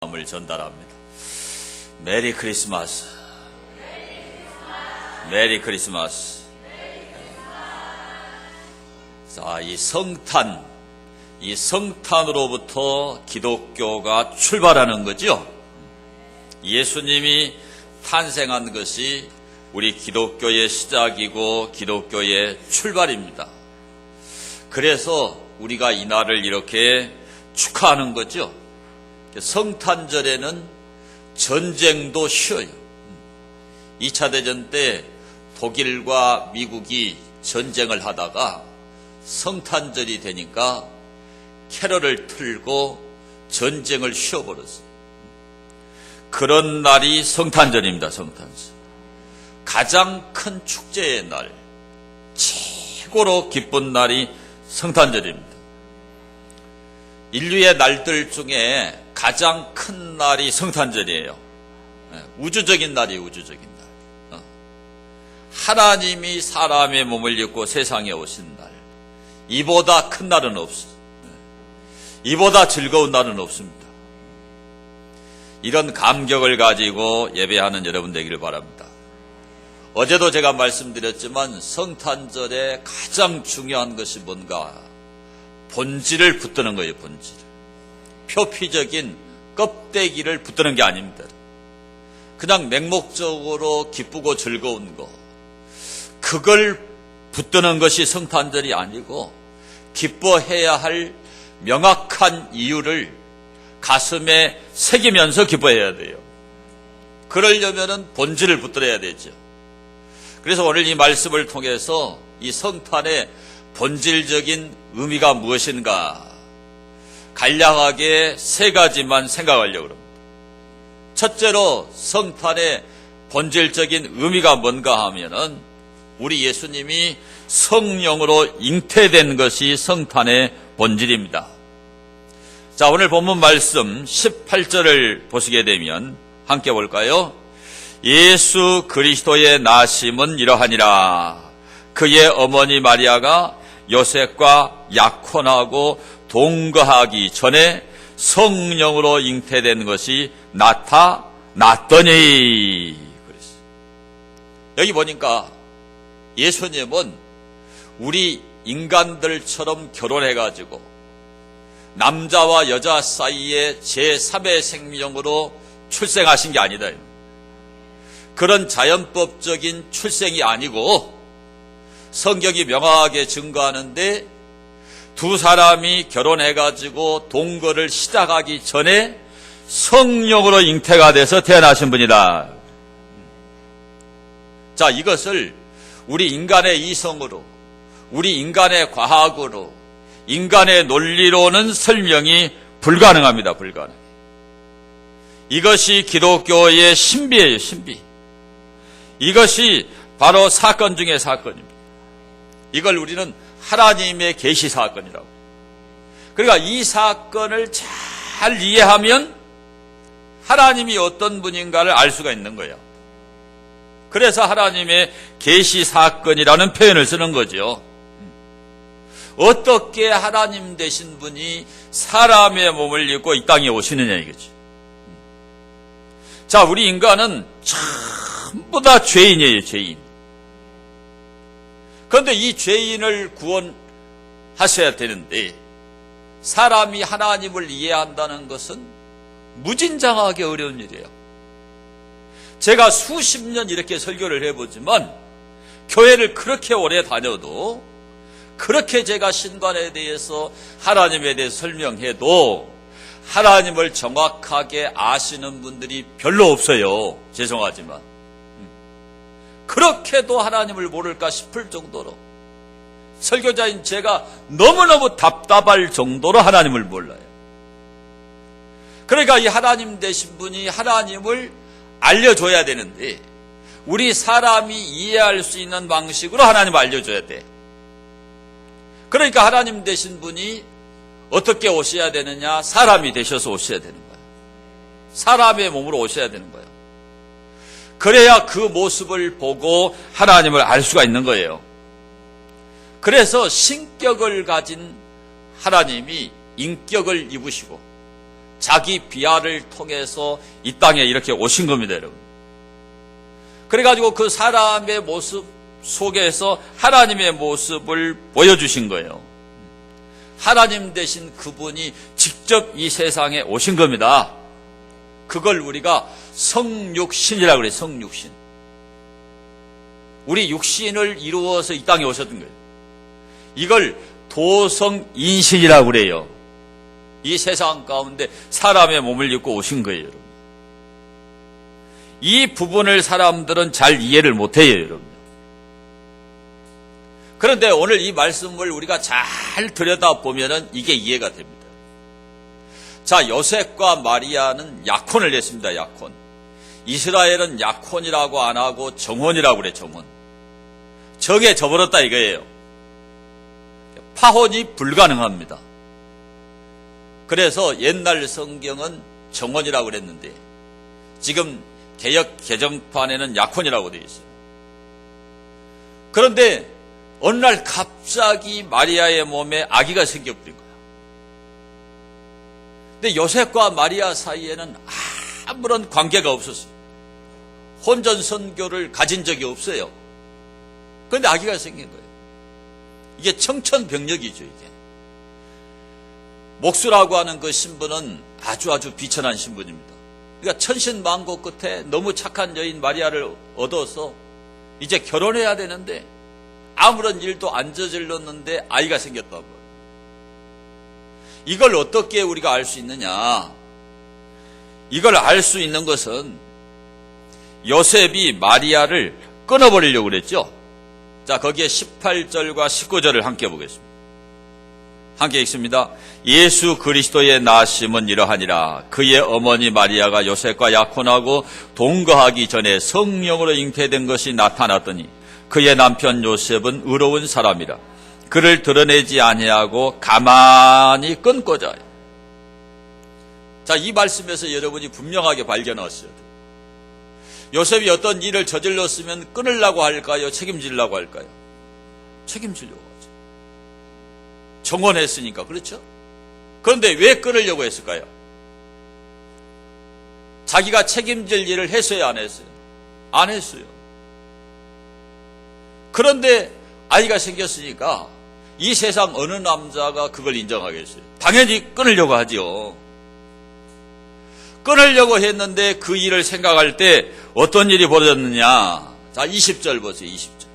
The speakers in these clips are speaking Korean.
을 전달합니다. 메리 크리스마스. 메리 크리스마스. 자, 이 성탄으로부터 기독교가 출발하는 거죠. 예수님이 탄생한 것이 우리 기독교의 시작이고 기독교의 출발입니다. 그래서 우리가 이 날을 이렇게 축하하는 거죠. 성탄절에는 전쟁도 쉬어요. 2차 대전 때 독일과 미국이 전쟁을 하다가 성탄절이 되니까 캐럴을 틀고 전쟁을 쉬어버렸어요. 그런 날이 성탄절입니다. 성탄절. 가장 큰 축제의 날, 최고로 기쁜 날이 성탄절입니다. 인류의 날들 중에 가장 큰 날이 성탄절이에요. 우주적인 날이에요. 우주적인 날. 하나님이 사람의 몸을 입고 세상에 오신 날, 이보다 큰 날은 없어요. 이보다 즐거운 날은 없습니다. 이런 감격을 가지고 예배하는 여러분 되기를 바랍니다. 어제도 제가 말씀드렸지만 성탄절에 가장 중요한 것이 뭔가? 본질을 붙드는 거예요. 본질. 표피적인 껍데기를 붙드는 게 아닙니다. 그냥 맹목적으로 기쁘고 즐거운 거, 그걸 붙드는 것이 성탄절이 아니고 기뻐해야 할 명확한 이유를 가슴에 새기면서 기뻐해야 돼요. 그러려면 본질을 붙들어야 되죠. 그래서 오늘 이 말씀을 통해서 이 성탄의 본질적인 의미가 무엇인가 간략하게 세 가지만 생각하려고 합니다. 첫째로 성탄의 본질적인 의미가 뭔가 하면은 우리 예수님이 성령으로 잉태된 것이 성탄의 본질입니다. 자, 오늘 본문 말씀 18절을 보시게 되면 함께 볼까요? 예수 그리스도의 나심은 이러하니라. 그의 어머니 마리아가 요셉과 약혼하고 동거하기 전에 성령으로 잉태된 것이 나타났더니. 그랬어요. 여기 보니까 예수님은 우리 인간들처럼 결혼해가지고 남자와 여자 사이에 제3의 생명으로 출생하신 게 아니다. 그런 자연법적인 출생이 아니고 성경이 명확하게 증거하는데 두 사람이 결혼해가지고 동거를 시작하기 전에 성령으로 잉태가 돼서 태어나신 분이다. 자, 이것을 우리 인간의 이성으로, 우리 인간의 과학으로, 인간의 논리로는 설명이 불가능합니다. 불가능. 이것이 기독교의 신비예요. 신비. 이것이 바로 사건 중의 사건입니다. 이걸 우리는 하나님의 계시 사건이라고. 그러니까 이 사건을 잘 이해하면 하나님이 어떤 분인가를 알 수가 있는 거예요. 그래서 하나님의 계시 사건이라는 표현을 쓰는 거죠. 어떻게 하나님 되신 분이 사람의 몸을 입고 이 땅에 오시느냐 이거지. 자, 우리 인간은 전부 다 죄인이에요. 죄인. 그런데 이 죄인을 구원하셔야 되는데 사람이 하나님을 이해한다는 것은 무진장하게 어려운 일이에요. 제가 수십 년 이렇게 설교를 해보지만 교회를 그렇게 오래 다녀도 그렇게 제가 신관에 대해서 하나님에 대해서 설명해도 하나님을 정확하게 아시는 분들이 별로 없어요. 죄송하지만. 그렇게도 하나님을 모를까 싶을 정도로 설교자인 제가 너무너무 답답할 정도로 하나님을 몰라요. 그러니까 이 하나님 되신 분이 하나님을 알려줘야 되는데 우리 사람이 이해할 수 있는 방식으로 하나님을 알려줘야 돼. 그러니까 하나님 되신 분이 어떻게 오셔야 되느냐? 사람이 되셔서 오셔야 되는 거예요. 사람의 몸으로 오셔야 되는 거예요. 그래야 그 모습을 보고 하나님을 알 수가 있는 거예요. 그래서 신격을 가진 하나님이 인격을 입으시고 자기 비하를 통해서 이 땅에 이렇게 오신 겁니다, 여러분. 그래가지고 그 사람의 모습 속에서 하나님의 모습을 보여주신 거예요. 하나님 되신 그분이 직접 이 세상에 오신 겁니다. 그걸 우리가 성육신이라고 그래요. 성육신. 우리 육신을 이루어서 이 땅에 오셨던 거예요. 이걸 도성인신이라고 그래요. 이 세상 가운데 사람의 몸을 입고 오신 거예요, 여러분. 이 부분을 사람들은 잘 이해를 못해요, 여러분. 그런데 오늘 이 말씀을 우리가 잘 들여다보면 이게 이해가 됩니다. 자, 요셉과 마리아는 약혼을 했습니다, 약혼. 이스라엘은 약혼이라고 안 하고 정혼이라고 그래, 정혼. 정에 접어들었다 이거예요. 파혼이 불가능합니다. 그래서 옛날 성경은 정혼이라고 그랬는데 지금 개역 개정판에는 약혼이라고 되어 있어요. 그런데 어느 날 갑자기 마리아의 몸에 아기가 생겨버린 거야. 근데 요셉과 마리아 사이에는 아무런 관계가 없었어요. 혼전 선교를 가진 적이 없어요. 그런데 아기가 생긴 거예요. 이게 청천벽력이죠, 이게. 목수라고 하는 그 신분은 아주 비천한 신분입니다. 그러니까 천신만고 끝에 너무 착한 여인 마리아를 얻어서 이제 결혼해야 되는데 아무런 일도 안 저질렀는데 아이가 생겼다고. 이걸 어떻게 우리가 알 수 있느냐? 이걸 알 수 있는 것은 요셉이 마리아를 끊어버리려고 그랬죠. 자, 거기에 18절과 19절을 함께 보겠습니다. 함께 읽습니다. 예수 그리스도의 나심은 이러하니라. 그의 어머니 마리아가 요셉과 약혼하고 동거하기 전에 성령으로 잉태된 것이 나타났더니 그의 남편 요셉은 의로운 사람이라. 그를 드러내지 아니하고 가만히 끊고자. 자, 이 말씀에서 여러분이 분명하게 발견하셔야 돼요. 요셉이 어떤 일을 저질렀으면 끊으려고 할까요? 책임지려고 할까요? 책임지려고 하죠. 정혼했으니까, 그렇죠? 그런데 왜 끊으려고 했을까요? 자기가 책임질 일을 했어요, 안 했어요? 안 했어요. 그런데 아이가 생겼으니까 이 세상 어느 남자가 그걸 인정하겠어요? 당연히 끊으려고 하죠. 끊으려고 했는데 그 일을 생각할 때 어떤 일이 벌어졌느냐? 자, 20절 보세요, 20절.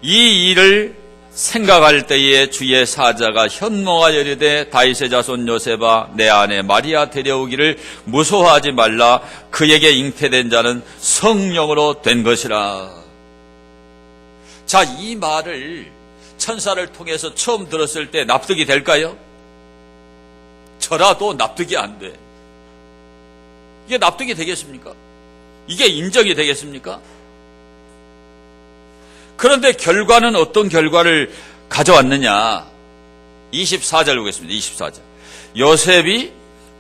이 일을 생각할 때에 주의 사자가 현몽하여 이르되 다윗의 자손 요셉아 내 아내 마리아 데려오기를 무서워하지 말라. 그에게 잉태된 자는 성령으로 된 것이라. 자, 이 말을 천사를 통해서 처음 들었을 때 납득이 될까요? 저라도 납득이 안 돼. 이게 납득이 되겠습니까? 이게 인정이 되겠습니까? 그런데 결과는 어떤 결과를 가져왔느냐? 24절 보겠습니다. 24절. 요셉이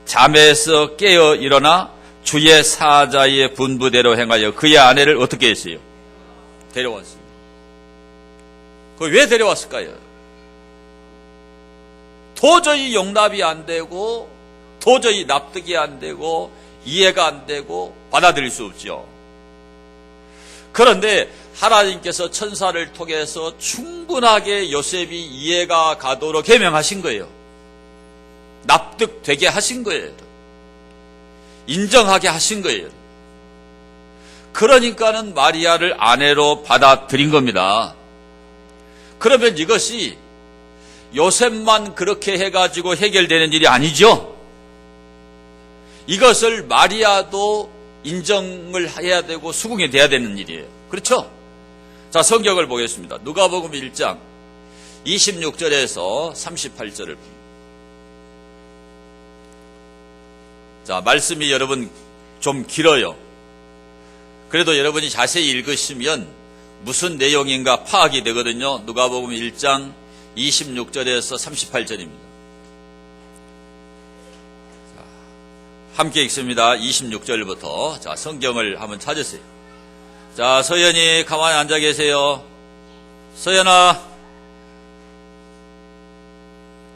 잠에서 깨어 일어나 주의 사자의 분부대로 행하여 그의 아내를 어떻게 했어요? 데려왔습니다. 왜 데려왔을까요? 도저히 용납이 안 되고 도저히 납득이 안 되고 이해가 안 되고 받아들일 수 없죠. 그런데 하나님께서 천사를 통해서 충분하게 요셉이 이해가 가도록 해명하신 거예요. 납득되게 하신 거예요. 인정하게 하신 거예요. 그러니까는 마리아를 아내로 받아들인 겁니다. 그러면 이것이 요셉만 그렇게 해가지고 해결되는 일이 아니죠. 이것을 마리아도 인정을 해야 되고 수긍이 돼야 되는 일이에요. 그렇죠? 자, 성경을 보겠습니다. 누가복음 1장 26절에서 38절을 봅니다. 자, 말씀이 여러분 좀 길어요. 그래도 여러분이 자세히 읽으시면 무슨 내용인가 파악이 되거든요. 누가복음 1장 26절에서 38절입니다. 함께 읽습니다. 26절부터. 자, 성경을 한번 찾으세요. 자, 서연이 가만히 앉아 계세요. 서연아.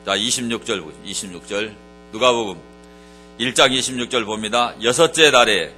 자, 26절 누가복음 1장 26절 봅니다. 여섯째 달에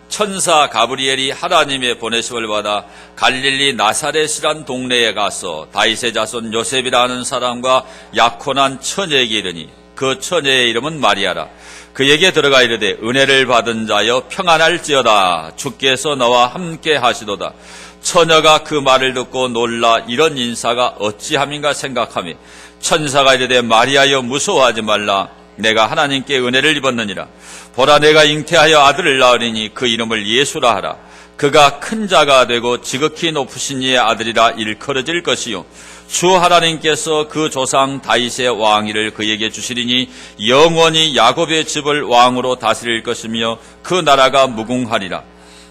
천사 가브리엘이 하나님의 보내심을 받아 갈릴리 나사렛이란 동네에 가서 다윗의 자손 요셉이라는 사람과 약혼한 처녀에게 이르니 그 처녀의 이름은 마리아라. 그에게 들어가 이르되 은혜를 받은 자여 평안할지어다. 주께서 너와 함께 하시도다. 처녀가 그 말을 듣고 놀라 이런 인사가 어찌함인가 생각하며 천사가 이르되 마리아여 무서워하지 말라. 내가 하나님께 은혜를 입었느니라. 보라 내가 잉태하여 아들을 낳으리니 그 이름을 예수라 하라. 그가 큰 자가 되고 지극히 높으신 이의 아들이라 일컬어질 것이요 주 하나님께서 그 조상 다윗의 왕위를 그에게 주시리니 영원히 야곱의 집을 왕으로 다스릴 것이며 그 나라가 무궁하리라.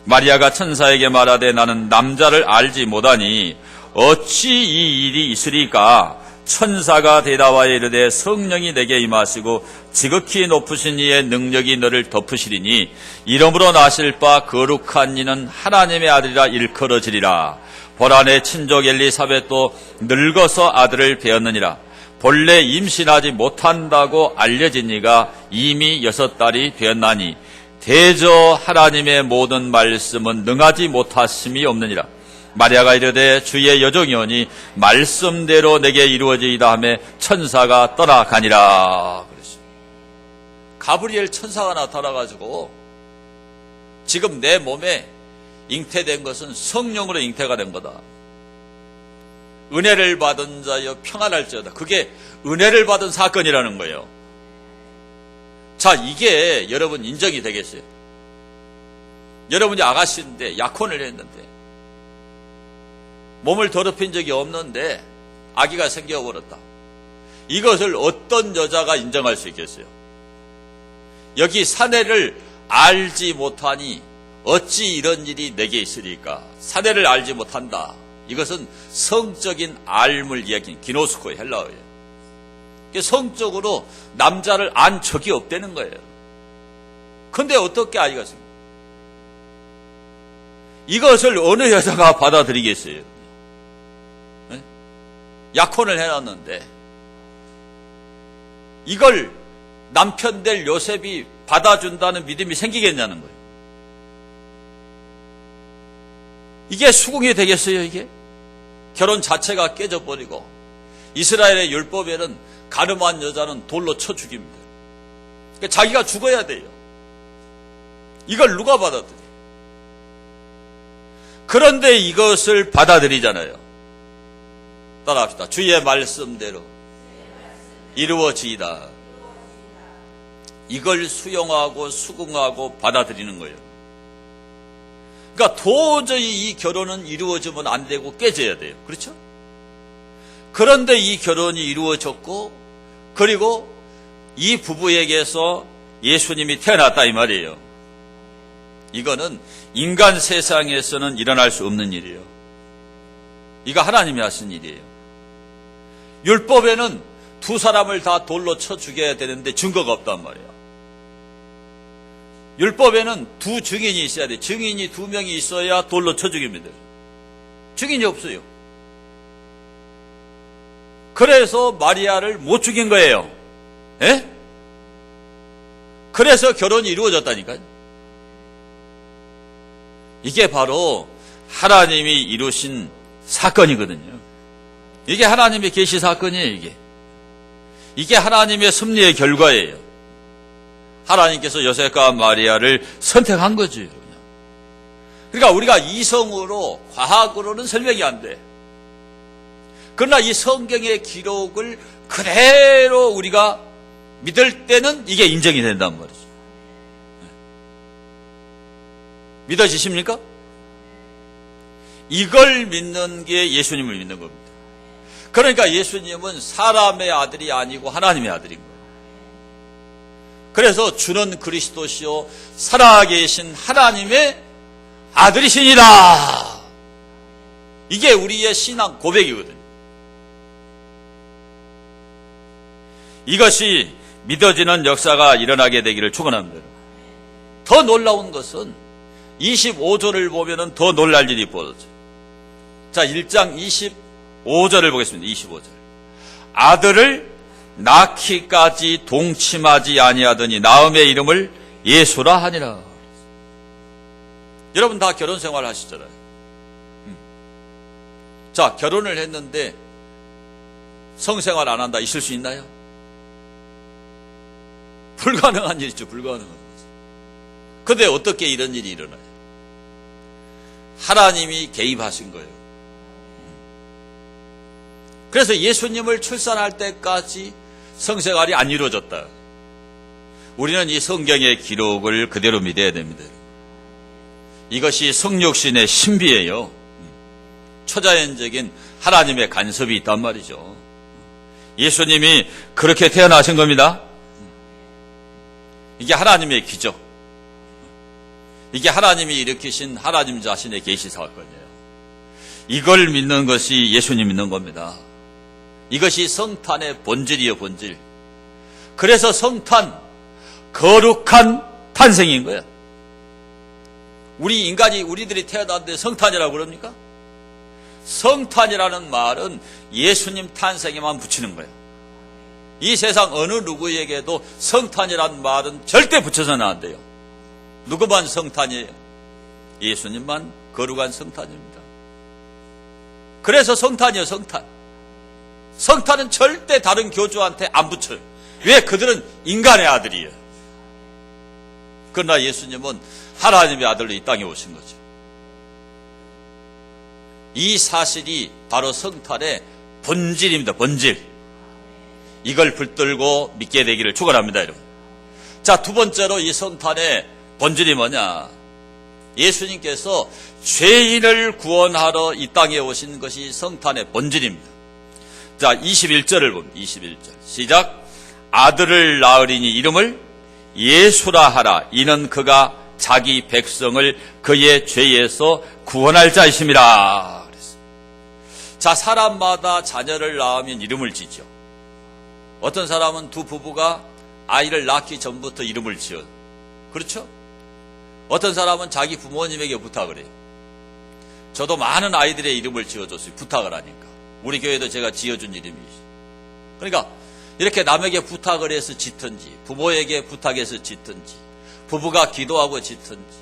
마리아가 천사에게 말하되 나는 남자를 알지 못하니 어찌 이 일이 있으리까? 천사가 대답하여 이르되 성령이 내게 임하시고 지극히 높으신 이의 능력이 너를 덮으시리니 이름으로 나실 바 거룩한 이는 하나님의 아들이라 일컬어지리라. 보라 내 친족 엘리사벳도 늙어서 아들을 배었느니라. 본래 임신하지 못한다고 알려진 이가 이미 6달이 되었나니 대저 하나님의 모든 말씀은 능하지 못하심이 없느니라. 마리아가 이르되 주의 여종이오니 말씀대로 내게 이루어지이다 하며 천사가 떠나가니라. 가브리엘 천사가 나타나가지고 지금 내 몸에 잉태된 것은 성령으로 잉태가 된 거다. 은혜를 받은 자여 평안할지어다. 그게 은혜를 받은 사건이라는 거예요. 자, 이게 여러분 인정이 되겠어요? 여러분이 아가씨인데 약혼을 했는데 몸을 더럽힌 적이 없는데 아기가 생겨버렸다. 이것을 어떤 여자가 인정할 수 있겠어요? 여기 사내를 알지 못하니 어찌 이런 일이 내게 있으리까? 사내를 알지 못한다. 이것은 성적인 알물 이야기인 기노스코의 헬라어예요. 성적으로 남자를 안 적이 없다는 거예요. 근데 어떻게 아이가 생겨? 이것을 어느 여자가 받아들이겠어요? 네? 약혼을 해놨는데 이걸 남편 될 요셉이 받아준다는 믿음이 생기겠냐는 거예요. 이게 수긍이 되겠어요, 이게? 결혼 자체가 깨져버리고 이스라엘의 율법에는 가늠한 여자는 돌로 쳐 죽입니다. 그러니까 자기가 죽어야 돼요. 이걸 누가 받아들여요? 그런데 이것을 받아들이잖아요. 따라합시다. 주의 말씀대로 이루어지이다. 이걸 수용하고 수긍하고 받아들이는 거예요. 그러니까 도저히 이 결혼은 이루어지면 안 되고 깨져야 돼요. 그렇죠? 그런데 이 결혼이 이루어졌고 그리고 이 부부에게서 예수님이 태어났다 이 말이에요. 이거는 인간 세상에서는 일어날 수 없는 일이에요. 이거 하나님이 하신 일이에요. 율법에는 두 사람을 다 돌로 쳐 죽여야 되는데 증거가 없단 말이에요. 율법에는 두 증인이 있어야 돼. 증인이 2명이 있어야 돌로 쳐 죽입니다. 증인이 없어요. 그래서 마리아를 못 죽인 거예요. 에? 그래서 결혼이 이루어졌다니까요. 이게 바로 하나님이 이루신 사건이거든요. 이게 하나님의 계시 사건이에요. 이게 하나님의 섭리의 결과예요. 하나님께서 요셉과 마리아를 선택한 거죠. 그러니까 우리가 이성으로 과학으로는 설명이 안 돼. 그러나 이 성경의 기록을 그대로 우리가 믿을 때는 이게 인정이 된단 말이죠. 믿어지십니까? 이걸 믿는 게 예수님을 믿는 겁니다. 그러니까 예수님은 사람의 아들이 아니고 하나님의 아들인 거예요. 그래서 주는 그리스도시요 살아계신 하나님의 아들이시니라. 이게 우리의 신앙 고백이거든요. 이것이 믿어지는 역사가 일어나게 되기를 축원합니다. 더 놀라운 것은 25절을 보면은 더 놀랄 일이 벌어져요. 자, 1장 25절을 보겠습니다. 25절. 아들을 낳기까지 동침하지 아니하더니 나음의 이름을 예수라 하니라. 여러분 다 결혼 생활 하시잖아요. 자, 결혼을 했는데 성생활 안 한다, 있을 수 있나요? 불가능한 일이죠, 불가능한 일. 근데 어떻게 이런 일이 일어나요? 하나님이 개입하신 거예요. 그래서 예수님을 출산할 때까지 성생활이 안 이루어졌다. 우리는 이 성경의 기록을 그대로 믿어야 됩니다. 이것이 성육신의 신비예요. 초자연적인 하나님의 간섭이 있단 말이죠. 예수님이 그렇게 태어나신 겁니다. 이게 하나님의 기적. 이게 하나님이 일으키신 하나님 자신의 계시 사건이에요. 이걸 믿는 것이 예수님 믿는 겁니다. 이것이 성탄의 본질이에요, 본질. 그래서 성탄, 거룩한 탄생인 거예요. 우리 인간이, 우리들이 태어났는데 성탄이라고 그럽니까? 성탄이라는 말은 예수님 탄생에만 붙이는 거예요. 이 세상 어느 누구에게도 성탄이라는 말은 절대 붙여서는 안 돼요. 누구만 성탄이에요? 예수님만 거룩한 성탄입니다. 그래서 성탄이에요, 성탄. 성탄은 절대 다른 교주한테 안 붙여요. 왜? 그들은 인간의 아들이에요. 그러나 예수님은 하나님의 아들로 이 땅에 오신 거죠. 이 사실이 바로 성탄의 본질입니다, 본질. 이걸 붙들고 믿게 되기를 축원합니다, 여러분. 자, 두 번째로 이 성탄의 본질이 뭐냐? 예수님께서 죄인을 구원하러 이 땅에 오신 것이 성탄의 본질입니다. 자, 21절을 봅니다. 21절. 시작. 아들을 낳으리니 이름을 예수라 하라. 이는 그가 자기 백성을 그의 죄에서 구원할 자이심이라. 그랬습니다. 자, 사람마다 자녀를 낳으면 이름을 지죠. 어떤 사람은 두 부부가 아이를 낳기 전부터 이름을 지어요. 그렇죠? 어떤 사람은 자기 부모님에게 부탁을 해요. 저도 많은 아이들의 이름을 지어줬어요. 부탁을 하니까. 우리 교회도 제가 지어준 이름이죠. 그러니까 이렇게 남에게 부탁을 해서 짓든지, 부모에게 부탁해서 짓든지, 부부가 기도하고 짓든지,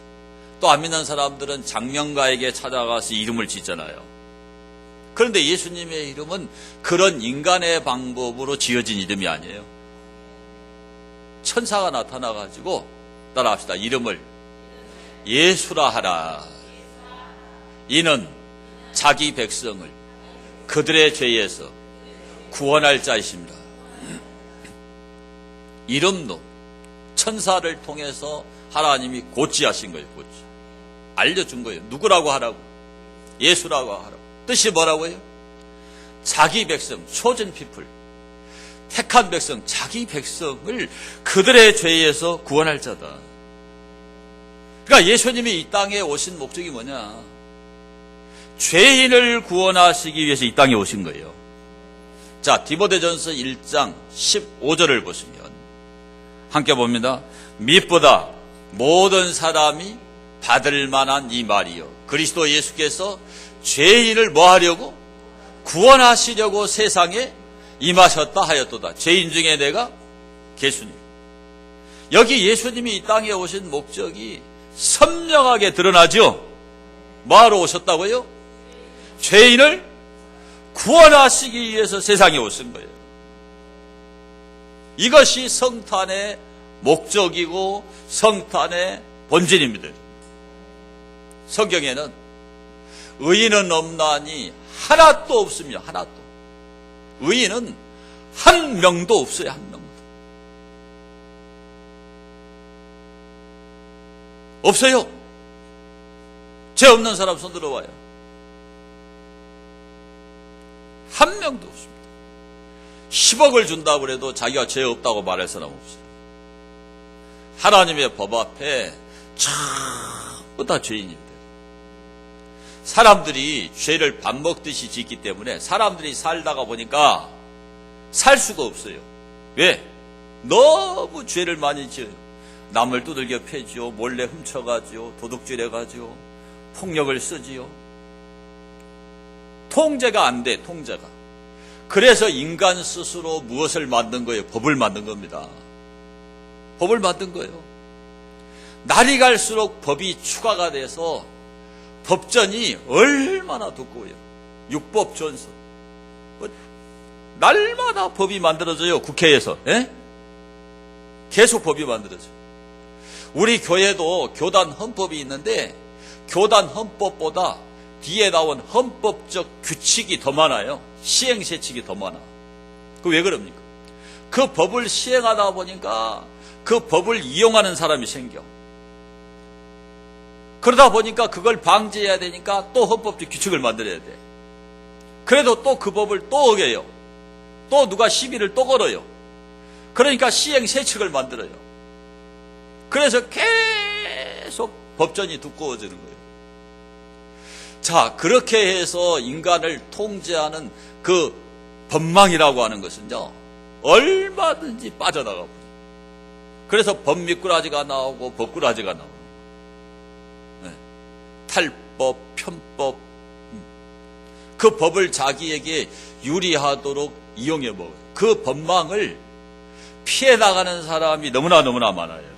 또 안 믿는 사람들은 장명가에게 찾아가서 이름을 짓잖아요. 그런데 예수님의 이름은 그런 인간의 방법으로 지어진 이름이 아니에요. 천사가 나타나가지고 따라합시다. 이름을 예수라 하라. 이는 자기 백성을 그들의 죄에서 구원할 자이십니다. 이름도 천사를 통해서 하나님이 고치하신 거예요. 고치. 알려준 거예요. 누구라고 하라고? 예수라고 하라고. 뜻이 뭐라고요? 자기 백성, chosen people, 택한 백성, 자기 백성을 그들의 죄에서 구원할 자다. 그러니까 예수님이 이 땅에 오신 목적이 뭐냐? 죄인을 구원하시기 위해서 이 땅에 오신 거예요. 자, 디모데전서 1장 15절을 보시면 함께 봅니다. 밋보다 모든 사람이 받을 만한 이 말이요. 그리스도 예수께서 죄인을 뭐 하려고? 구원하시려고 세상에 임하셨다 하였도다. 죄인 중에 내가 예수님. 여기 예수님이 이 땅에 오신 목적이 선명하게 드러나죠. 뭐하러 오셨다고요? 죄인을 구원하시기 위해서 세상에 오신 거예요. 이것이 성탄의 목적이고 성탄의 본질입니다. 성경에는 의인은 없나니 하나도 없습니다. 하나도. 의인은 한 명도 없어요. 한 명도. 없어요. 죄 없는 사람 손 들어봐요. 한 명도 없습니다. 10억을 준다고 해도 자기가 죄 없다고 말할 사람 없어요. 하나님의 법 앞에 전부 다 죄인입니다. 사람들이 죄를 밥 먹듯이 짓기 때문에 사람들이 살다가 보니까 살 수가 없어요. 왜? 너무 죄를 많이 지어요. 남을 두들겨 패지요, 몰래 훔쳐가지요, 도둑질 해가지요, 폭력을 쓰지요. 통제가 안 돼, 통제가. 그래서 인간 스스로 무엇을 만든 거예요? 법을 만든 겁니다. 법을 만든 거예요. 날이 갈수록 법이 추가가 돼서 법전이 얼마나 두꺼워요. 육법전서. 날마다 법이 만들어져요. 국회에서. 에? 계속 법이 만들어져요. 우리 교회도 교단 헌법이 있는데 교단 헌법보다 뒤에 나온 헌법적 규칙이 더 많아요. 시행세칙이 더 많아. 그 왜 그럽니까? 그 법을 시행하다 보니까 그 법을 이용하는 사람이 생겨. 그러다 보니까 그걸 방지해야 되니까 또 헌법적 규칙을 만들어야 돼. 그래도 또 그 법을 또 어겨요. 또 누가 시비를 또 걸어요. 그러니까 시행세칙을 만들어요. 그래서 계속 법전이 두꺼워지는 거예요. 자, 그렇게 해서 인간을 통제하는 그 법망이라고 하는 것은요, 얼마든지 빠져나가 버려요. 그래서 법미꾸라지가 나오고 법꾸라지가 나오고, 네. 탈법, 편법, 그 법을 자기에게 유리하도록 이용해 먹어요. 그 법망을 피해 나가는 사람이 너무나 많아요.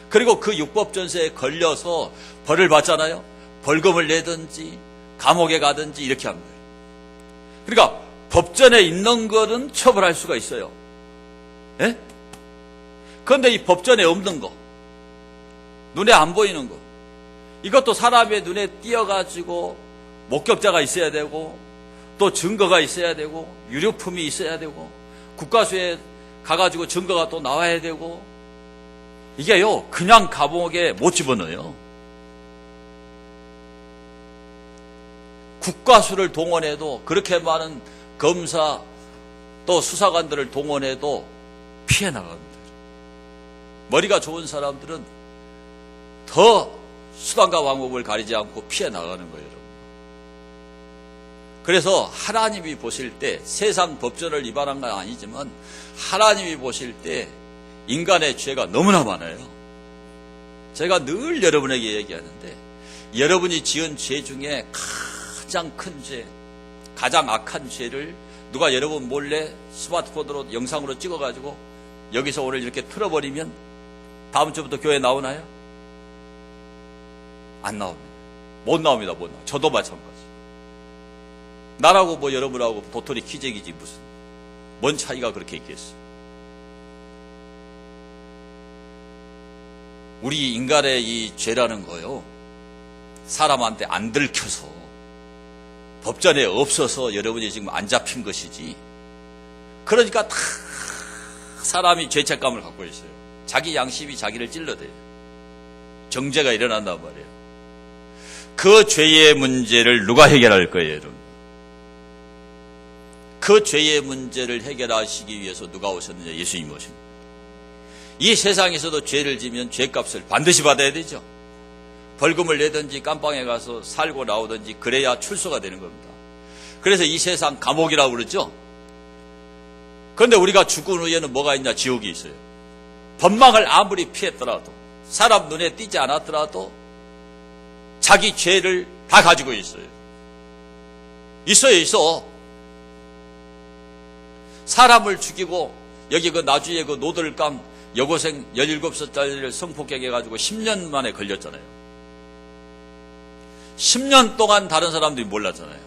그리고 그 육법전세에 걸려서 벌을 받잖아요. 벌금을 내든지 감옥에 가든지 이렇게 합니다. 그러니까 법전에 있는 것은 처벌할 수가 있어요. 예? 그런데 이 법전에 없는 거, 눈에 안 보이는 거, 이것도 사람의 눈에 띄어가지고 목격자가 있어야 되고 또 증거가 있어야 되고 유류품이 있어야 되고 국과수에 가가지고 증거가 또 나와야 되고, 이게요 그냥 감옥에 못 집어넣어요. 국과수를 동원해도, 그렇게 많은 검사 또 수사관들을 동원해도 피해 나갑니다. 머리가 좋은 사람들은 더 수단과 방법을 가리지 않고 피해 나가는 거예요, 여러분. 그래서 하나님이 보실 때, 세상 법전을 위반한 건 아니지만 하나님이 보실 때 인간의 죄가 너무나 많아요. 제가 늘 여러분에게 얘기하는데, 여러분이 지은 죄 중에 가장 큰 죄, 가장 악한 죄를 누가 여러분 몰래 스마트폰으로 영상으로 찍어가지고 여기서 오늘 이렇게 틀어버리면 다음 주부터 교회 나오나요? 안 나옵니다. 못 나옵니다. 못 나와. 저도 마찬가지. 나라고 뭐 여러분하고 도토리 키재기지 무슨 뭔 차이가 그렇게 있겠어요. 우리 인간의 이 죄라는 거요, 사람한테 안 들켜서 법전에 없어서 여러분이 지금 안 잡힌 것이지, 그러니까 다 사람이 죄책감을 갖고 있어요. 자기 양심이 자기를 찔러대요. 정죄가 일어난단 말이에요. 그 죄의 문제를 누가 해결할 거예요, 여러분? 그 죄의 문제를 해결하시기 위해서 누가 오셨느냐? 예수님이 오십니다. 이 세상에서도 죄를 지면 죄값을 반드시 받아야 되죠. 벌금을 내든지 깜빵에 가서 살고 나오든지 그래야 출소가 되는 겁니다. 그래서 이 세상 감옥이라고 그러죠. 그런데 우리가 죽은 후에는 뭐가 있냐? 지옥이 있어요. 법망을 아무리 피했더라도, 사람 눈에 띄지 않았더라도 자기 죄를 다 가지고 있어요. 있어. 사람을 죽이고, 여기 그 나주에 그 노들강 여고생 17살짜리를 성폭행해가지고 10년 만에 걸렸잖아요. 10년 동안 다른 사람들이 몰랐잖아요.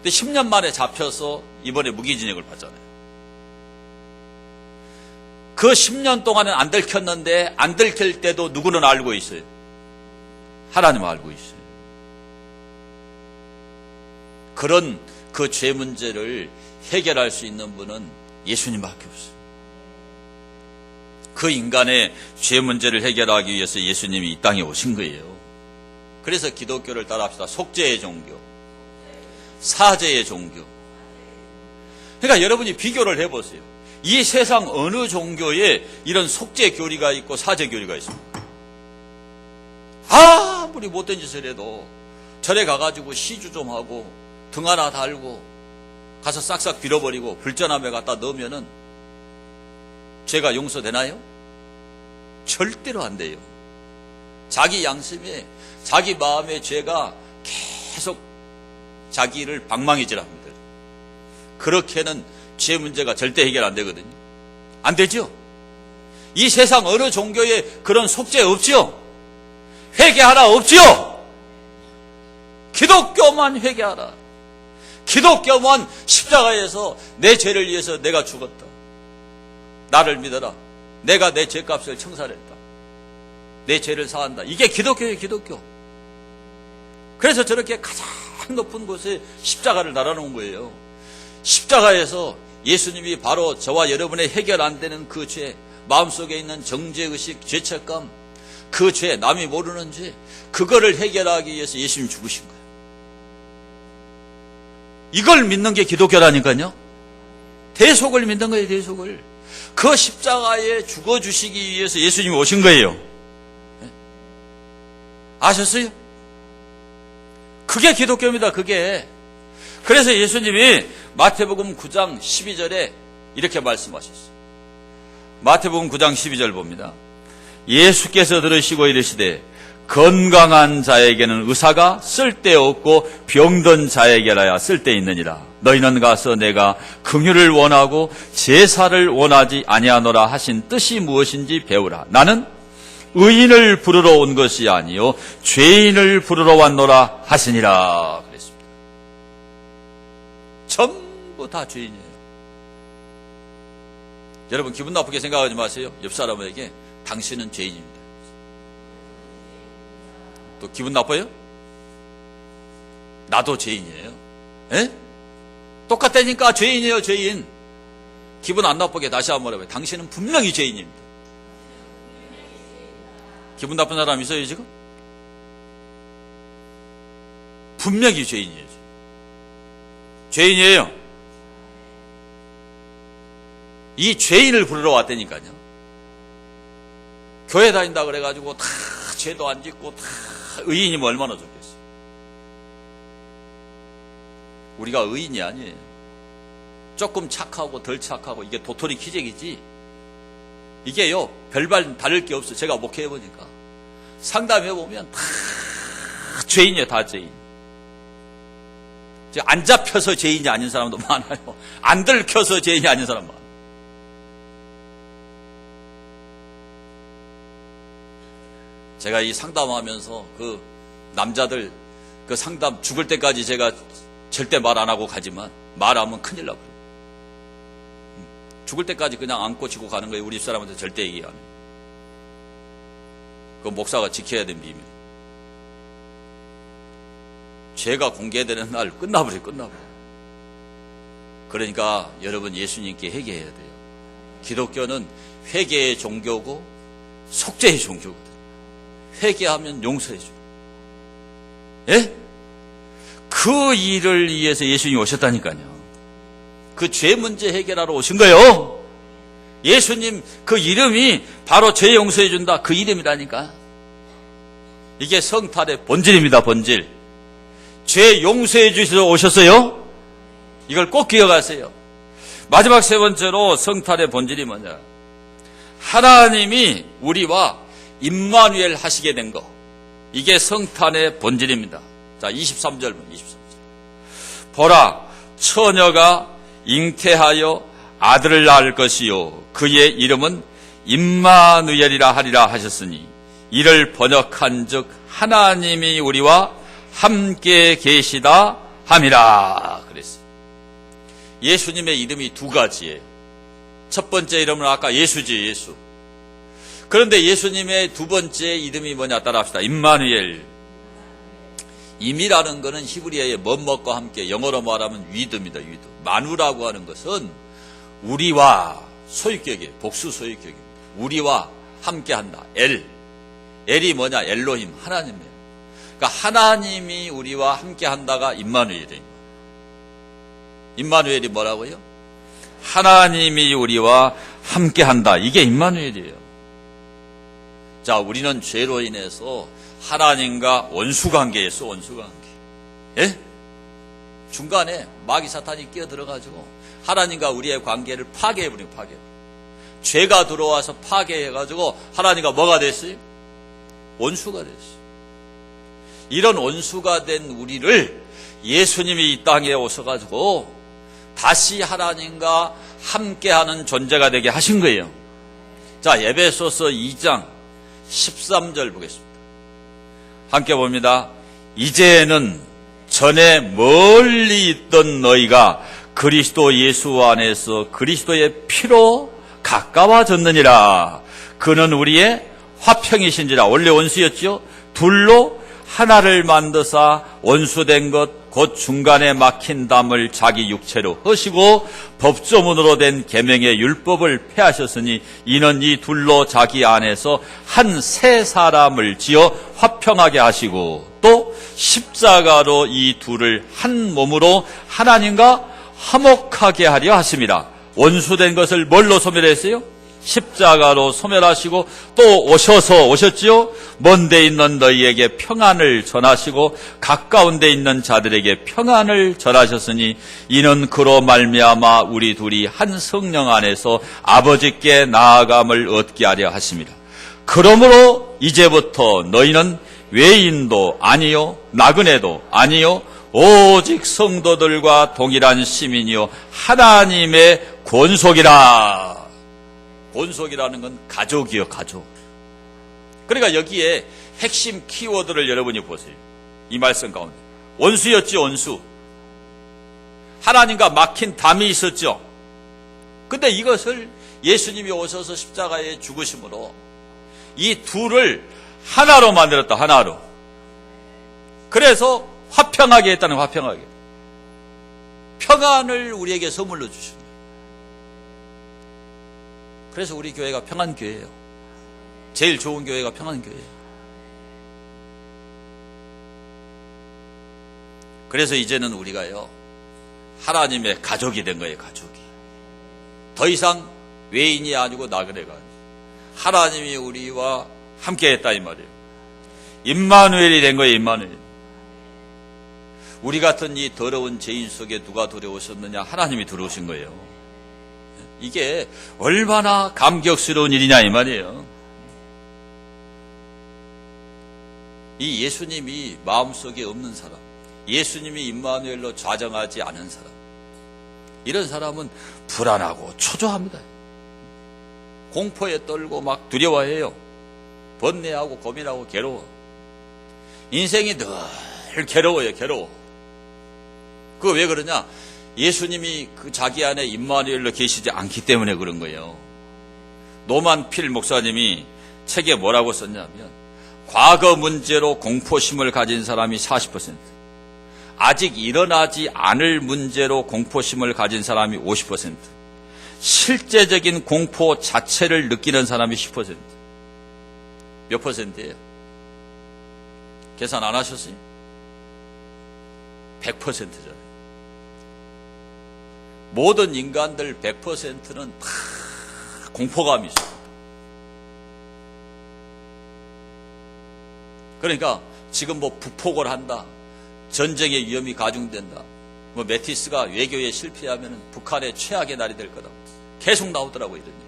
근데 10년 만에 잡혀서 이번에 무기징역을 받잖아요. 그 10년 동안은 안 들켰는데, 안 들킬 때도 누구는 알고 있어요? 하나님 알고 있어요. 그런 그 죄 문제를 해결할 수 있는 분은 예수님밖에 없어요. 그 인간의 죄 문제를 해결하기 위해서 예수님이 이 땅에 오신 거예요. 그래서 기독교를 따라합시다. 속죄의 종교, 사죄의 종교. 그러니까 여러분이 비교를 해보세요. 이 세상 어느 종교에 이런 속죄 교리가 있고 사죄 교리가 있습니까? 아무리 못된 짓을 해도 절에 가가지고 시주 좀 하고 등 하나 달고 가서 싹싹 빌어버리고 불전함에 갖다 넣으면은 죄가 용서되나요? 절대로 안 돼요. 자기 양심에, 자기 마음의 죄가 계속 자기를 방망이질합니다. 그렇게는 죄 문제가 절대 해결 안 되거든요. 안 되죠? 이 세상 어느 종교에 그런 속죄 없죠? 회개하라 없죠? 기독교만 회개하라. 기독교만 십자가에서 내 죄를 위해서 내가 죽었다. 나를 믿어라. 내가 내 죄값을 청산했다. 내 죄를 사한다. 이게 기독교예요, 기독교. 그래서 저렇게 가장 높은 곳에 십자가를 달아놓은 거예요. 십자가에서 예수님이 바로 저와 여러분의 해결 안 되는 그 죄, 마음속에 있는 정죄의식, 죄책감, 그 죄, 남이 모르는 죄, 그거를 해결하기 위해서 예수님이 죽으신 거예요. 이걸 믿는 게 기독교라니까요. 대속을 믿는 거예요, 대속을. 그 십자가에 죽어주시기 위해서 예수님이 오신 거예요. 아셨어요? 그게 기독교입니다, 그게. 그래서 예수님이 마태복음 9장 12절에 이렇게 말씀하셨어요. 마태복음 9장 12절 봅니다. 예수께서 들으시고 이르시되 건강한 자에게는 의사가 쓸데없고 병든 자에게라야 쓸데있느니라. 너희는 가서 내가 긍휼을 원하고 제사를 원하지 아니하노라 하신 뜻이 무엇인지 배우라. 나는 의인을 부르러 온 것이 아니요 죄인을 부르러 왔노라 하시니라 그랬습니다. 전부 다 죄인이에요. 여러분 기분 나쁘게 생각하지 마세요. 옆 사람에게 당신은 죄인입니다. 또 기분 나빠요? 나도 죄인이에요. 에? 똑같다니까 죄인이에요, 죄인. 기분 안 나쁘게 다시 한번 말해봐요. 당신은 분명히 죄인입니다. 기분 나쁜 사람 있어요, 지금? 분명히 죄인이에요. 죄인이에요. 이 죄인을 부르러 왔다니까요. 교회 다닌다 그래가지고 다 죄도 안 짓고 다 의인이면 얼마나 좋겠어요. 우리가 의인이 아니에요. 조금 착하고 덜 착하고 이게 도토리 기적이지. 이게요 별반 다를 게 없어. 제가 목회해보니까 상담해보면 다 죄인이에요. 다 죄인. 안 잡혀서 죄인이 아닌 사람도 많아요. 안 들켜서 죄인이 아닌 사람 많아요. 제가 이 상담하면서 그 남자들 그 상담 죽을 때까지 제가 절대 말 안 하고 가지만 말하면 큰일 나버려요. 죽을 때까지 그냥 안고 지고 가는 거예요. 우리 집사람한테 절대 얘기 안 해요. 그 목사가 지켜야 되는 비밀. 죄가 공개되는 날 끝나버려요. 그러니까 여러분 예수님께 회개해야 돼요. 기독교는 회개의 종교고 속죄의 종교거든요. 회개하면 용서해 줘요. 예? 그 일을 위해서 예수님이 오셨다니까요. 그 죄 문제 해결하러 오신 거예요. 예수님 그 이름이 바로 죄 용서해 준다. 그 이름이라니까. 이게 성탄의 본질입니다. 본질. 죄 용서해 주셔서 오셨어요. 이걸 꼭 기억하세요. 마지막 세 번째로 성탄의 본질이 뭐냐. 하나님이 우리와 임마누엘 하시게 된 거. 이게 성탄의 본질입니다. 자, 23절. 보라, 처녀가 잉태하여 아들을 낳을 것이요 그의 이름은 임마누엘이라 하리라 하셨으니 이를 번역한즉 하나님이 우리와 함께 계시다 함이라 그랬어요. 예수님의 이름이 두 가지예요. 첫 번째 이름은 아까 예수지, 예수. 그런데 예수님의 두 번째 이름이 뭐냐 따라합시다. 임마누엘. 임이라는 것은 히브리어의 뭐뭇과 함께, 영어로 말하면 위드입니다. 위드. 마누라고 하는 것은 우리와 소유격이에요. 복수 소유격입니다. 우리와 함께한다. 엘이 뭐냐? 엘로힘, 하나님이에요. 그러니까 하나님이 우리와 함께한다가 임마누엘이에요. 임마누엘이 뭐라고요? 하나님이 우리와 함께한다. 이게 임마누엘이에요. 자, 우리는 죄로 인해서 하나님과 원수관계에 있어, 원수관계. 예? 중간에 마귀 사탄이 끼어들어가지고 하나님과 우리의 관계를 파괴해버려요, 파괴. 죄가 들어와서 파괴해가지고 하나님과 뭐가 됐어요? 원수가 됐어요. 이런 원수가 된 우리를 예수님이 이 땅에 오셔가지고 다시 하나님과 함께하는 존재가 되게 하신 거예요. 자, 에베소서 2장 13절 보겠습니다. 함께 봅니다. 이제는 전에 멀리 있던 너희가 그리스도 예수 안에서 그리스도의 피로 가까워졌느니라. 그는 우리의 화평이신지라. 원래 원수였지요. 둘로 하나를 만드사 원수된 것 곧 중간에 막힌 담을 자기 육체로 허시고 법조문으로 된 계명의 율법을 폐하셨으니 이는 이 둘로 자기 안에서 한 새 사람을 지어 화평하게 하시고 또 십자가로 이 둘을 한 몸으로 하나님과 화목하게 하려 하심이라. 원수된 것을 뭘로 소멸했어요? 십자가로 소멸하시고 또 오셨지요? 먼 데 있는 너희에게 평안을 전하시고 가까운 데 있는 자들에게 평안을 전하셨으니 이는 그로 말미암아 우리 둘이 한 성령 안에서 아버지께 나아감을 얻게 하려 하심이라. 그러므로 이제부터 너희는 외인도 아니요 나그네도 아니요 오직 성도들과 동일한 시민이요 하나님의 권속이라. 권속이라는 건 가족이요, 가족. 그러니까 여기에 핵심 키워드를 여러분이 보세요. 이 말씀 가운데. 원수였지, 원수. 하나님과 막힌 담이 있었죠. 근데 이것을 예수님이 오셔서 십자가에 죽으심으로 이 둘을 하나로 만들었다, 하나로. 그래서 화평하게 했다는 거예요, 화평하게. 평안을 우리에게 선물로 주신 거예요. 그래서 우리 교회가 평안교회예요. 제일 좋은 교회가 평안교회예요. 그래서 이제는 우리가요, 하나님의 가족이 된 거예요, 가족이. 더 이상 외인이 아니고 나그네가 아니고 하나님이 우리와 함께 했다 이 말이에요. 임마누엘이 된 거예요, 임마누엘. 우리 같은 이 더러운 죄인 속에 누가 들어오셨느냐? 하나님이 들어오신 거예요. 이게 얼마나 감격스러운 일이냐 이 말이에요. 이 예수님이 마음속에 없는 사람, 예수님이 임마누엘로 좌정하지 않은 사람, 이런 사람은 불안하고 초조합니다. 공포에 떨고 막 두려워해요. 번뇌하고 고민하고 괴로워. 인생이 늘 괴로워요, 괴로워. 그거 왜 그러냐? 예수님이 그 자기 안에 임마누엘로 계시지 않기 때문에 그런 거예요. 노만 필 목사님이 책에 뭐라고 썼냐면, 과거 문제로 공포심을 가진 사람이 40%, 아직 일어나지 않을 문제로 공포심을 가진 사람이 50%, 실제적인 공포 자체를 느끼는 사람이 10%. 몇 퍼센트예요? 계산 안 하셨어요? 100%잖아요. 모든 인간들 100%는 다 공포감이 있어요. 그러니까 지금 뭐 부폭을 한다, 전쟁의 위험이 가중된다, 뭐 매티스가 외교에 실패하면 북한의 최악의 날이 될 거다, 계속 나오더라고요, 이런 얘기.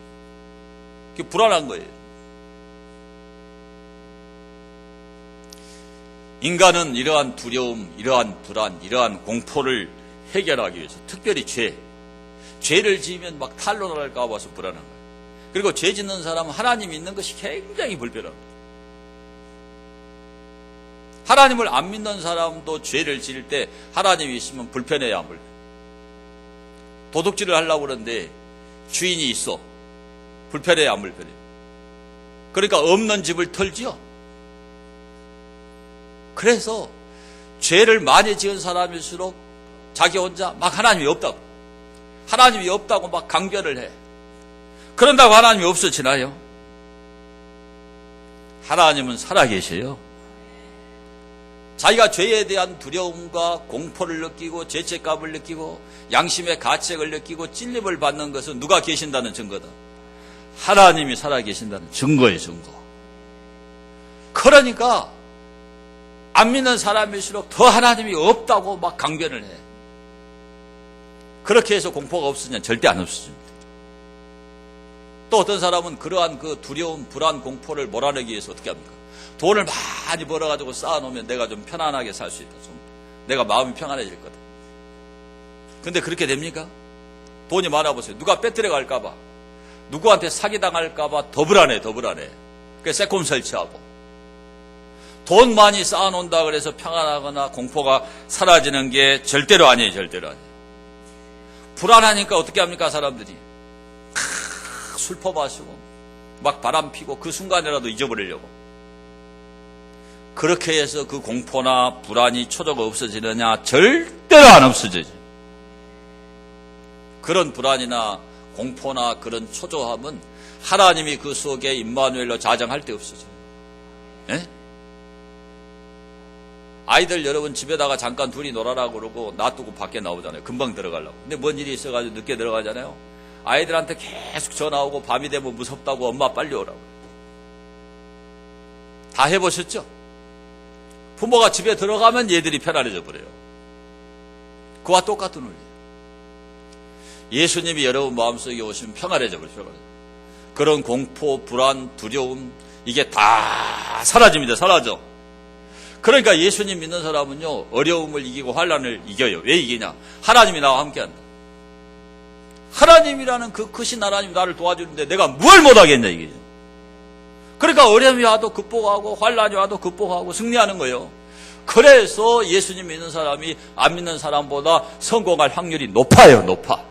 그게 불안한 거예요. 인간은 이러한 두려움, 이러한 불안, 이러한 공포를 해결하기 위해서 특별히 죄를 지으면 막 탄로날까 봐서 불안한 거예요. 그리고 죄 짓는 사람은 하나님 믿는 것이 굉장히 불편합니다. 하나님을 안 믿는 사람도 죄를 지을 때 하나님이 있으면 불편해야 안 불편해. 도둑질을 하려고 그러는데 주인이 있어. 불편해야 안 불편해. 그러니까 없는 집을 털지요. 그래서 죄를 많이 지은 사람일수록 자기 혼자 막 하나님이 없다고 막 강변을 해. 그런다고 하나님이 없어지나요? 하나님은 살아계셔요. 자기가 죄에 대한 두려움과 공포를 느끼고 죄책감을 느끼고 양심의 가책을 느끼고 찔림을 받는 것은 누가 계신다는 증거다. 하나님이 살아계신다는 증거예요, 증거. 그러니까 안 믿는 사람일수록 더 하나님이 없다고 막 강변을 해. 그렇게 해서 공포가 없으냐? 절대 안 없어집니다. 또 어떤 사람은 그러한 그 두려움, 불안, 공포를 몰아내기 위해서 어떻게 합니까? 돈을 많이 벌어가지고 쌓아놓으면 내가 좀 편안하게 살 수 있다. 좀 내가 마음이 평안해질 거다. 근데 그렇게 됩니까? 돈이 많아보세요. 누가 빼뜨려 갈까봐, 누구한테 사기당할까봐 더 불안해. 그래서 세콤 설치하고, 돈 많이 쌓아놓는다 그래서 평안하거나 공포가 사라지는 게 절대로 아니에요. 불안하니까 어떻게 합니까, 사람들이? 술 퍼마시고 막 바람 피고 그 순간이라도 잊어버리려고. 그렇게 해서 그 공포나 불안이 초조가 없어지느냐? 절대로 안 없어지지. 그런 불안이나 공포나 그런 초조함은 하나님이 그 속에 임마누엘로 자정할 때 없어져요. 예? 아이들 여러분 집에다가 잠깐 둘이 놀아라 그러고 놔두고 밖에 나오잖아요. 금방 들어가려고. 근데 뭔 일이 있어가지고 늦게 들어가잖아요. 아이들한테 계속 전화 오고 밤이 되면 무섭다고 엄마 빨리 오라고. 다 해보셨죠? 부모가 집에 들어가면 얘들이 편안해져 버려요. 그와 똑같은 원리. 예수님이 여러분 마음속에 오시면 평안해져 버려요. 그런 공포, 불안, 두려움 이게 다 사라집니다. 사라져. 그러니까 예수님 믿는 사람은요, 어려움을 이기고 환난을 이겨요. 왜 이기냐? 하나님이 나와 함께한다. 하나님이라는 그 크신 하나님이 나를 도와주는데 내가 뭘 못하겠냐 이게. 그러니까 어려움이 와도 극복하고 환난이 와도 극복하고 승리하는 거예요. 그래서 예수님 믿는 사람이 안 믿는 사람보다 성공할 확률이 높아요. 높아.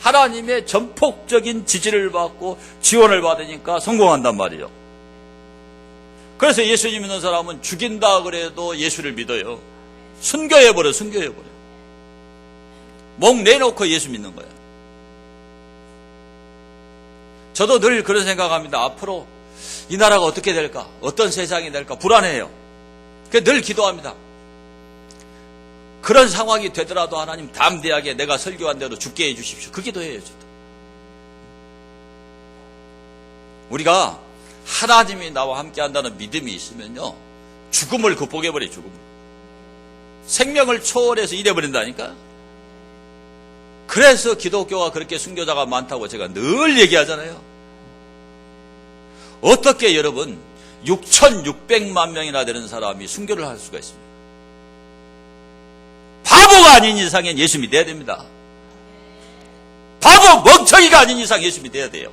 하나님의 전폭적인 지지를 받고 지원을 받으니까 성공한단 말이에요. 그래서 예수님 믿는 사람은 죽인다 그래도 예수를 믿어요. 순교해버려. 목 내놓고 예수 믿는 거야. 저도 늘 그런 생각합니다. 앞으로 이 나라가 어떻게 될까? 어떤 세상이 될까? 불안해요. 그래서 늘 기도합니다. 그런 상황이 되더라도 하나님 담대하게 내가 설교한 대로 죽게 해주십시오. 그 기도해요. 저도. 우리가 하나님이 나와 함께한다는 믿음이 있으면요, 죽음을 극복해버려요. 죽음을. 생명을 초월해서 이래버린다니까. 그래서 기독교가 그렇게 순교자가 많다고 제가 늘 얘기하잖아요. 어떻게 여러분 6,600만 명이나 되는 사람이 순교를 할 수가 있습니까? 바보가 아닌 이상엔 예수 믿어야 됩니다. 바보 멍청이가 아닌 이상 예수 믿어야 돼요.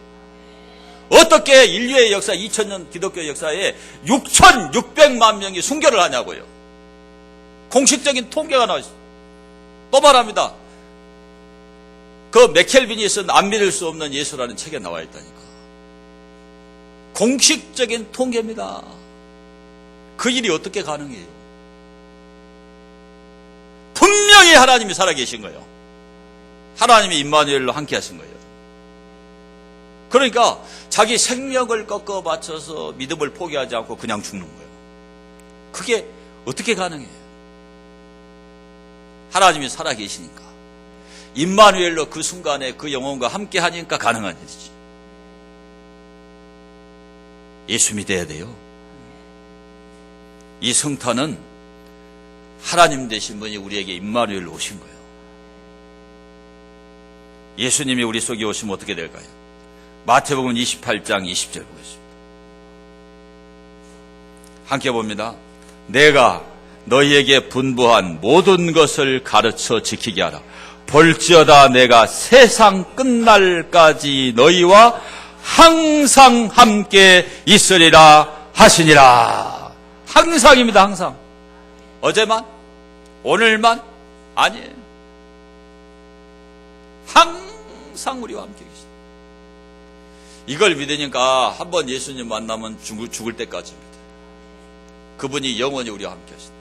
어떻게 인류의 역사 2000년 기독교 역사에 6,600만 명이 순교를 하냐고요. 공식적인 통계가 나와 있어요. 또 말합니다. 그 맥켈빈이 쓴 안 믿을 수 없는 예수라는 책에 나와 있다니까. 공식적인 통계입니다. 그 일이 어떻게 가능해요? 분명히 하나님이 살아계신 거예요. 하나님이 임마누엘로 함께 하신 거예요. 그러니까 자기 생명을 꺾어 바쳐서 믿음을 포기하지 않고 그냥 죽는 거예요. 그게 어떻게 가능해요? 하나님이 살아계시니까. 임마누엘로 그 순간에 그 영혼과 함께 하니까 가능한 일이지. 예수 믿어야 돼요. 이 성탄은 하나님 되신 분이 우리에게 임마누엘로 오신 거예요. 예수님이 우리 속에 오시면 어떻게 될까요? 마태복음 28장 20절 보겠습니다. 함께 봅니다. 내가 너희에게 분부한 모든 것을 가르쳐 지키게 하라. 볼지어다 내가 세상 끝날까지 너희와 항상 함께 있으리라 하시니라. 항상입니다. 항상. 어제만? 오늘만? 아니에요. 항상 우리와 함께 계십니다. 이걸 믿으니까 한번 예수님 만나면 죽을 때까지입니다. 그분이 영원히 우리와 함께 하신다.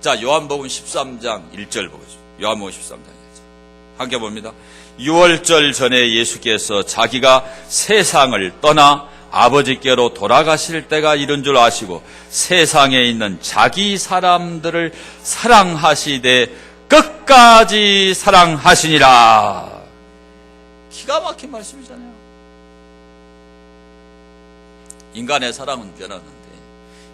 자, 요한복음 13장 1절 보겠습니다. 요한복음 13장 1절. 함께 봅니다. 6월절 전에 예수께서 자기가 세상을 떠나 아버지께로 돌아가실 때가 이른 줄 아시고 세상에 있는 자기 사람들을 사랑하시되 끝까지 사랑하시니라. 기가 막힌 말씀이잖아요. 인간의 사랑은 변하는데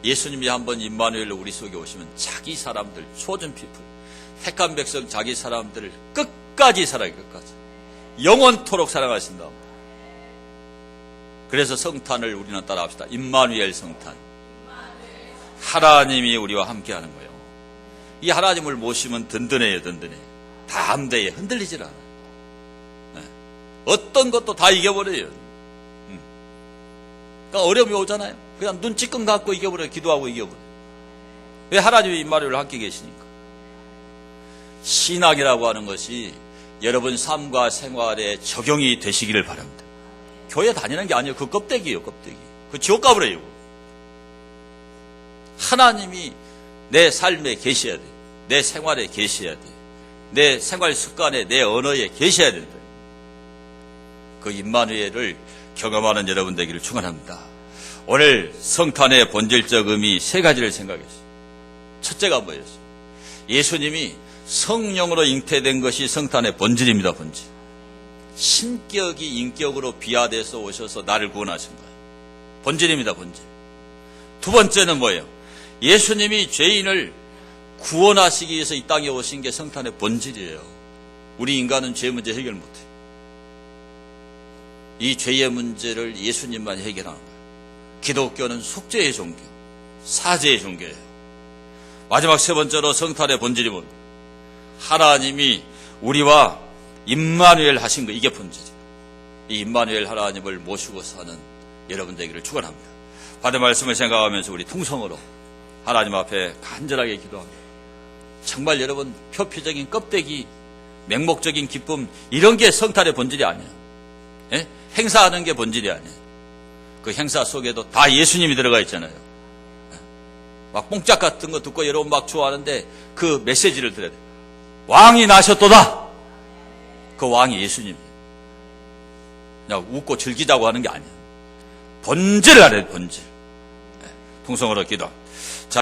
예수님이 한번 임마누엘로 우리 속에 오시면 자기 사람들, 초전 피플, 택한 백성 자기 사람들을 끝까지 사랑해. 끝까지 영원토록 사랑하신다. 그래서 성탄을 우리는 따라합시다. 임마누엘 성탄. 하나님이 우리와 함께하는 거예요. 이 하나님을 모시면 든든해요. 든든해. 담대해. 흔들리질 않아요. 어떤 것도 다 이겨버려요. 그러니까 어려움이 오잖아요. 그냥 눈 찌끔 갖고 이겨버려요. 기도하고 이겨버려요. 왜? 하나님의 임마누엘과 함께 계시니까. 신앙이라고 하는 것이 여러분 삶과 생활에 적용이 되시기를 바랍니다. 교회 다니는 게 아니에요. 그 껍데기예요, 껍데기. 그 지옥 가버려요. 하나님이 내 삶에 계셔야 돼요. 내 생활에 계셔야 돼요. 내 생활 습관에, 내 언어에 계셔야 된다. 그 임마누엘을 경험하는 여러분 되기를 축원합니다. 오늘 성탄의 본질적 의미 세 가지를 생각했어요. 첫째가 뭐였어요? 예수님이 성령으로 잉태된 것이 성탄의 본질입니다. 본질. 신격이 인격으로 비화돼서 오셔서 나를 구원하신 거예요. 본질입니다. 본질. 두 번째는 뭐예요? 예수님이 죄인을 구원하시기 위해서 이 땅에 오신 게 성탄의 본질이에요. 우리 인간은 죄 문제 해결 못해요. 이 죄의 문제를 예수님만 해결하는 거예요. 기독교는 속죄의 종교, 사죄의 종교예요. 마지막 세 번째로 성탄의 본질이 뭡니까? 하나님이 우리와 임마누엘 하신 거, 이게 본질이에요. 이 임마누엘 하나님을 모시고 사는 여러분 되기를 축원합니다. 받은 말씀을 생각하면서 우리 통성으로 하나님 앞에 간절하게 기도합니다. 정말 여러분 표피적인 껍데기, 맹목적인 기쁨 이런 게 성탄의 본질이 아니에요. 예? 행사하는 게 본질이 아니에요. 그 행사 속에도 다 예수님이 들어가 있잖아요. 막 뽕짝 같은 거 듣고 여러분 막 좋아하는데 그 메시지를 들어야 돼요. 왕이 나셨도다. 그 왕이 예수님이에요. 그냥 웃고 즐기자고 하는 게 아니에요. 본질을 알아야 돼요. 본질. 통성으로 기도.